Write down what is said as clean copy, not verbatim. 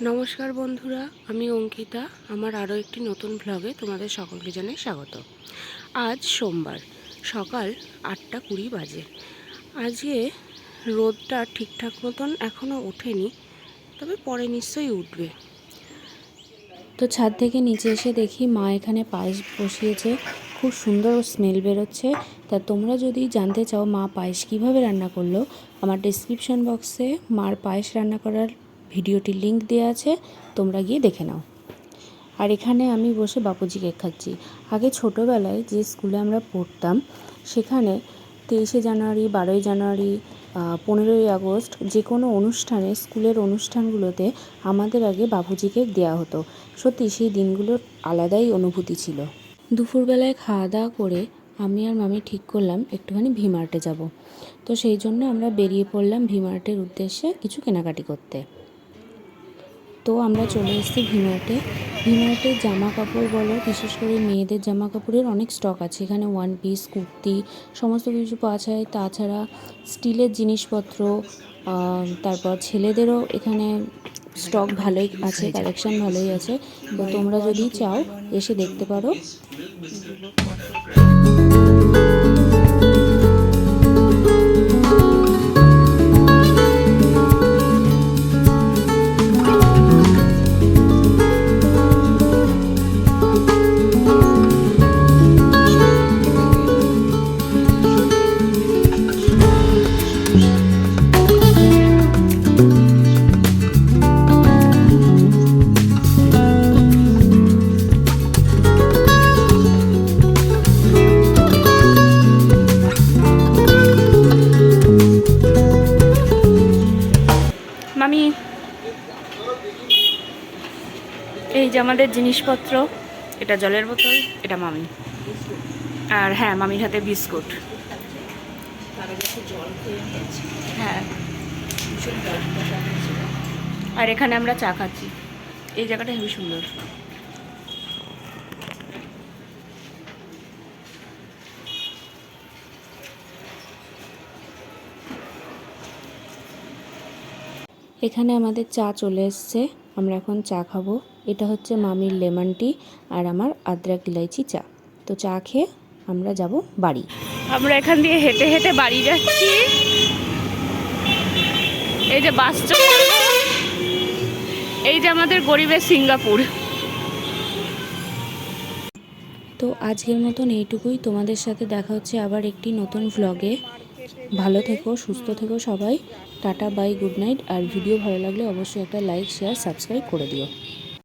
নমস্কার বন্ধুরা, আমি অঙ্কিতা। আমার আরও একটি নতুন ভ্লগে তোমাদের সকলকে জানাই স্বাগত। আজ সোমবার, সকাল 8:20 বাজে। আজকে রোদটা ঠিকঠাক মতন এখনও ওঠেনি, তবে পরে নিশ্চয়ই উঠবে। তো ছাদ থেকে নিচে এসে দেখি মা এখানে পায়েস বসিয়েছে, খুব সুন্দর স্মেল বেরোচ্ছে। তা তোমরা যদি জানতে চাও মা পায়েস কীভাবে রান্না করলো, আমার ডেসক্রিপশন বক্সে মার পায়েস রান্না করার ভিডিওটির লিঙ্ক দেওয়া আছে, তোমরা গিয়ে দেখে নাও। আর এখানে আমি বসে বাপুজি কেক খাচ্ছি। আগে ছোটোবেলায় যে স্কুলে আমরা পড়তাম সেখানে 23শে জানুয়ারি, 12ই জানুয়ারি, 15ই আগস্ট যে কোনো অনুষ্ঠানে, স্কুলের অনুষ্ঠানগুলোতে আমাদের আগে বাপুজি কেক দেওয়া হতো। সত্যি সেই দিনগুলোর আলাদাই অনুভূতি ছিল। দুপুরবেলায় খাওয়া দাওয়া করে আমি আর মামি ঠিক করলাম একটুখানি ভিমার্টে যাব। তো সেই জন্য আমরা বেরিয়ে পড়লাম ভিমার্টের উদ্দেশ্যে কিছু কেনাকাটি করতে। তো আমরা চলে এসেছি ভিমার্টে জামা কাপড় বলো, বিশেষ করে মেয়েদের জামা কাপড়ের অনেক স্টক আছে। এখানে ওয়ান পিস, কুর্তি সমস্ত কিছু পাওয়া যায়। তাছাড়া স্টিলের জিনিসপত্র, তারপর ছেলেদেরও এখানে স্টক ভালোই আছে, কালেকশন ভালোই আছে। তো তোমরা যদি চাও এসে দেখতে পারো। মামি, এই যে আমাদের জিনিসপত্র, এটা জলের বোতল, এটা মামি, আর হ্যাঁ মামির হাতে বিস্কুট। হ্যাঁ, আর এখানে আমরা চা খাচ্ছি। এই জায়গাটা খুবই সুন্দর। এখানে আমাদের চা চলে এসছে, আমরা এখন চা খাবো। এটা হচ্ছে মামির লেমন টি আর আমার আদ্রাক ইলাইচি চা। তো চা খেয়ে আমরা যাব বাড়ি। আমরা এখান দিয়ে হেঁটে হেঁটে বাড়ি যাচ্ছি। এই যে বাস চলে, এই যে আমাদের গরিবের সিঙ্গাপুর। তো আজকের মতন এইটুকুই। তোমাদের সাথে দেখা হচ্ছে আবার একটি নতুন ভ্লগে। ভালো থেকো, সুস্থ থেকো সবাই। Tata, bye, good night. আর ভিডিও ভালো লাগলে অবশ্যই একটা লাইক, শেয়ার, সাবস্ক্রাইব করে দিও।